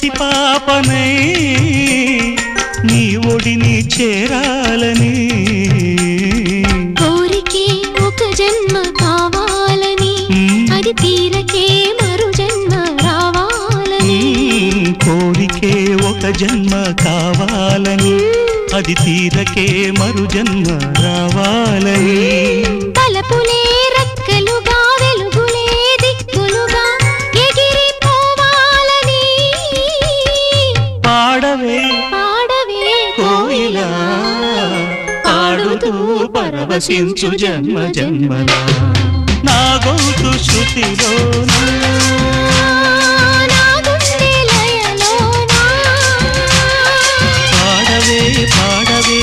పసిపాపనై నీ ఒడిని చేరాలని కోరికే ఒక జన్మ కావాలని అది తీరకే మరు జన్మ రావాలని కోరికే ఒక జన్మ కావాలని అది తీరకే మరు జన్మ రావాలని తలపులే రెక్కలుగా వెలుగులే దిక్కులుగా ఎగిరిపోవాలని పాడవే పాడవే కోయిలా పాడుతూ పరవశించు జన్మ జన్మలా నా గొంతు శృతిలోనా నా గుండె లయలోనా పాడవే పాడవే